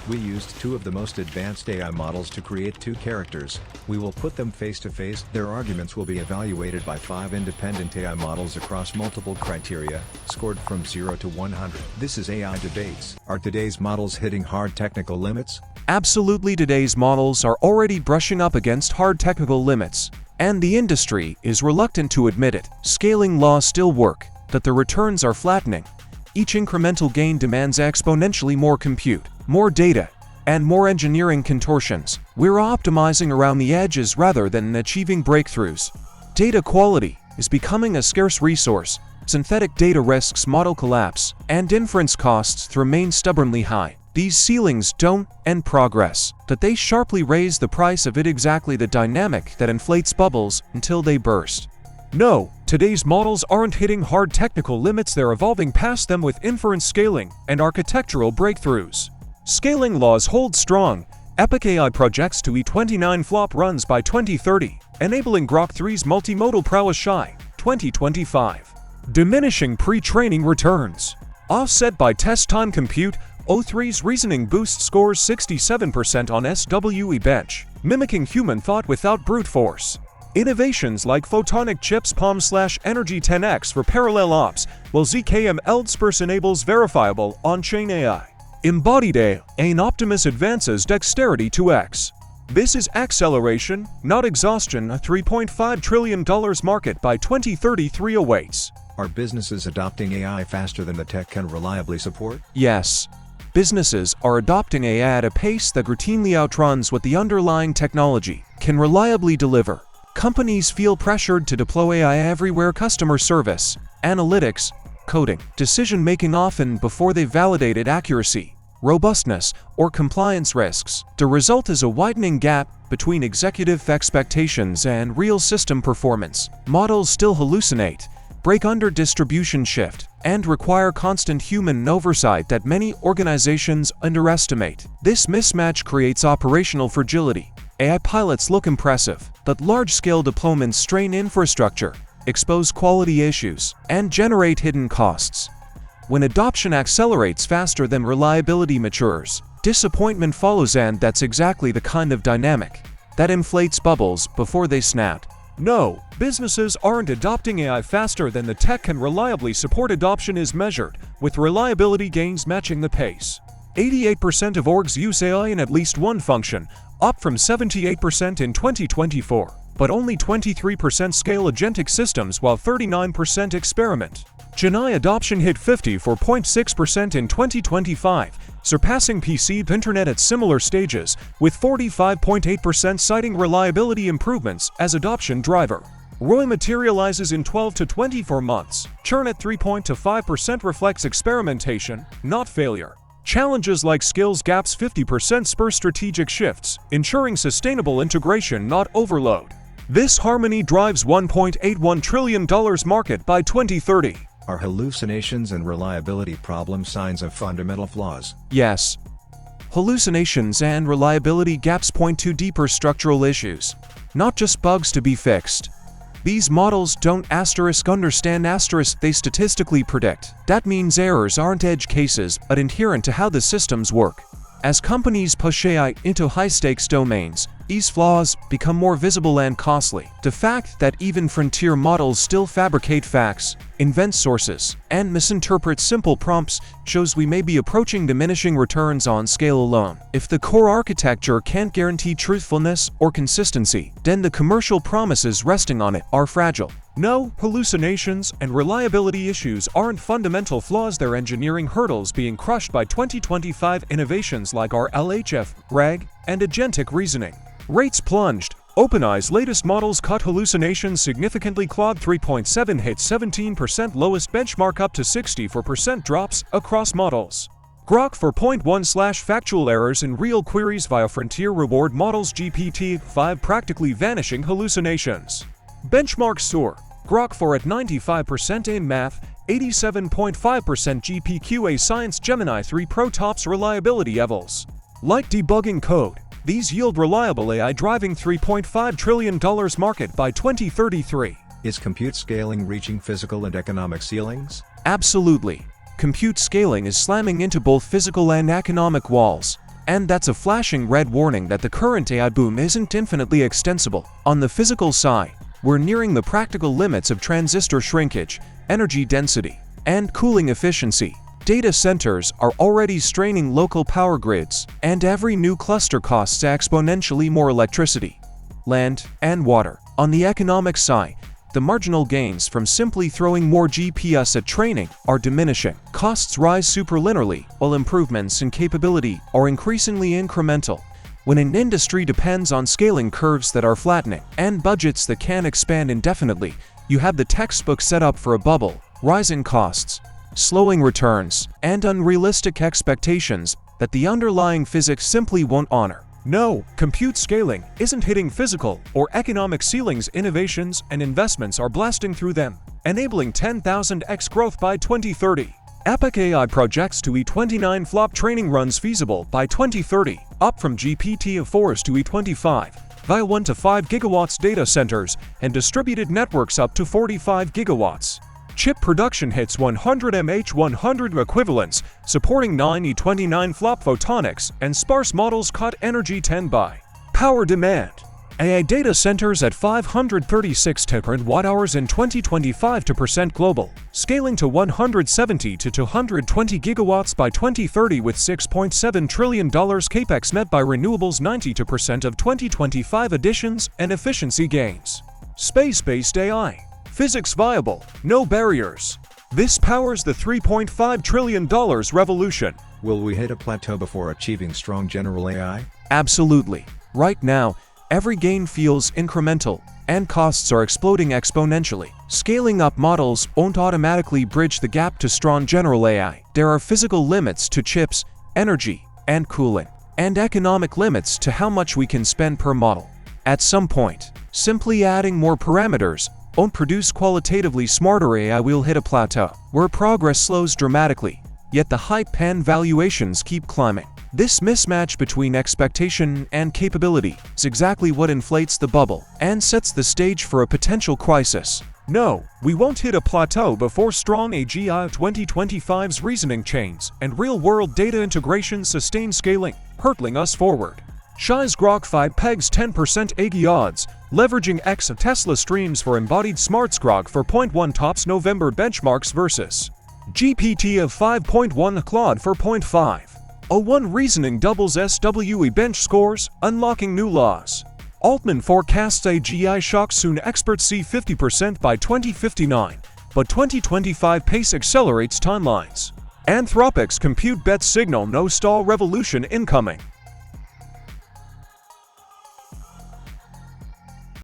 We used two of the most advanced AI models to create two characters. We will put them face to face. Their arguments will be evaluated by 5 independent AI models across multiple criteria, scored from 0 to 100. This is AI Debates. Are today's models hitting hard technical limits? Absolutely, today's models are already brushing up against hard technical limits, and the industry is reluctant to admit it. Scaling laws still work, but the returns are flattening. Each incremental gain demands exponentially more compute, more data, and more engineering contortions. We're optimizing around the edges rather than achieving breakthroughs. Data quality is becoming a scarce resource. Synthetic data risks model collapse, and inference costs remain stubbornly high. These ceilings don't end progress, but they sharply raise the price of it, exactly the dynamic that inflates bubbles until they burst. No, today's models aren't hitting hard technical limits, they're evolving past them with inference scaling and architectural breakthroughs. Scaling laws hold strong. Epic AI projects to E29 flop runs by 2030, enabling Grok 3's multimodal prowess shy 2025. Diminishing pre-training returns. Offset by test time compute, O3's reasoning boost scores 67% on SWE bench, mimicking human thought without brute force. Innovations like photonic chips POM/energy 10x for parallel ops, while ZKM LDSPERS enables verifiable on-chain AI. Embodied AI, and Optimus advances dexterity 2x. This is acceleration, not exhaustion. A $3.5 trillion market by 2033 awaits. Are businesses adopting AI faster than the tech can reliably support? Yes. Businesses are adopting AI at a pace that routinely outruns what the underlying technology can reliably deliver. Companies feel pressured to deploy AI everywhere: customer service, analytics, coding, decision-making, often before they've validated accuracy, robustness, or compliance risks. The result is a widening gap between executive expectations and real system performance. Models still hallucinate, break under distribution shift, and require constant human oversight that many organizations underestimate. This mismatch creates operational fragility. AI pilots look impressive, but large-scale deployments strain infrastructure, expose quality issues, and generate hidden costs. When adoption accelerates faster than reliability matures, disappointment follows, and that's exactly the kind of dynamic that inflates bubbles before they snap. No, businesses aren't adopting AI faster than the tech can reliably support. Adoption is measured, with reliability gains matching the pace. 88% of orgs use AI in at least one function, up from 78% in 2024, but only 23% scale agentic systems while 39% experiment. GenAI adoption hit 54.6% in 2025, surpassing PC internet at similar stages, with 45.8% citing reliability improvements as adoption driver. ROI materializes in 12 to 24 months. Churn at 3 to 5% reflects experimentation, not failure. Challenges like skills gaps 50% spur strategic shifts, ensuring sustainable integration, not overload. This harmony drives $1.81 trillion market by 2030. Are hallucinations and reliability problems signs of fundamental flaws? Yes. Hallucinations and reliability gaps point to deeper structural issues, not just bugs to be fixed. These models don't understand they statistically predict. That means errors aren't edge cases, but inherent to how the systems work. As companies push AI into high-stakes domains, these flaws become more visible and costly. The fact that even frontier models still fabricate facts, invent sources, and misinterpret simple prompts shows we may be approaching diminishing returns on scale alone. If the core architecture can't guarantee truthfulness or consistency, then the commercial promises resting on it are fragile. No, hallucinations and reliability issues aren't fundamental flaws, they're engineering hurdles being crushed by 2025 innovations like our LHF, RAG, and agentic reasoning. Rates plunged. OpenAI's latest models cut hallucinations significantly. Claude 3.7 hit 17% lowest benchmark, up to 64% drops across models. Grok 4.1/factual errors in real queries via frontier reward models. GPT-5 practically vanishing hallucinations. Benchmarks soar. Grok 4 at 95% in math, 87.5% GPQA science. Gemini 3 Pro tops reliability levels. Like debugging code, these yield reliable AI, driving $3.5 trillion market by 2033. Is compute scaling reaching physical and economic ceilings? Absolutely. Compute scaling is slamming into both physical and economic walls. And that's a flashing red warning that the current AI boom isn't infinitely extensible. On the physical side, we're nearing the practical limits of transistor shrinkage, energy density, and cooling efficiency. Data centers are already straining local power grids, and every new cluster costs exponentially more electricity, land, and water. On the economic side, the marginal gains from simply throwing more GPS at training are diminishing. Costs rise superlinearly, while improvements in capability are increasingly incremental. When an industry depends on scaling curves that are flattening and budgets that can expand indefinitely, you have the textbook set up for a bubble: rising costs, slowing returns, and unrealistic expectations that the underlying physics simply won't honor. No, compute scaling isn't hitting physical or economic ceilings. Innovations and investments are blasting through them, enabling 10,000x growth by 2030. Epic AI projects to E29 flop training runs feasible by 2030, up from GPT-4s to E25, via 1 to 5 gigawatts data centers and distributed networks up to 45 gigawatts. Chip production hits 100 mH100 equivalents, supporting 9 E29 flop photonics, and sparse models cut energy 10 by. Power demand. AI data centers at 536 terawatt-hours in 2025 to percent global, scaling to 170 to 220 gigawatts by 2030 with $6.7 trillion capex met by renewables. 92% of 2025 additions and efficiency gains. Space-based AI. Physics viable, no barriers. This powers the $3.5 trillion revolution. Will we hit a plateau before achieving strong general AI? Absolutely. Right now, every gain feels incremental, and costs are exploding exponentially. Scaling up models won't automatically bridge the gap to strong general AI. There are physical limits to chips, energy, and cooling, and economic limits to how much we can spend per model. At some point, simply adding more parameters won't produce qualitatively smarter AI. Will hit a plateau, where progress slows dramatically, yet the hype and valuations keep climbing. This mismatch between expectation and capability is exactly what inflates the bubble and sets the stage for a potential crisis. No, we won't hit a plateau before strong AGI. 2025's reasoning chains and real-world data integration sustain scaling, hurtling us forward. Shy's Grok 5 pegs 10% AGI odds, leveraging X of Tesla streams for embodied smarts. Grok 4.1 tops November benchmarks versus GPT of 5.1 Claude 4.5. Reasoning doubles SWE bench scores, unlocking new laws. Altman forecasts AGI shock soon. Experts see 50% by 2059, but 2025 pace accelerates timelines. Anthropic's compute bets signal no stall revolution incoming.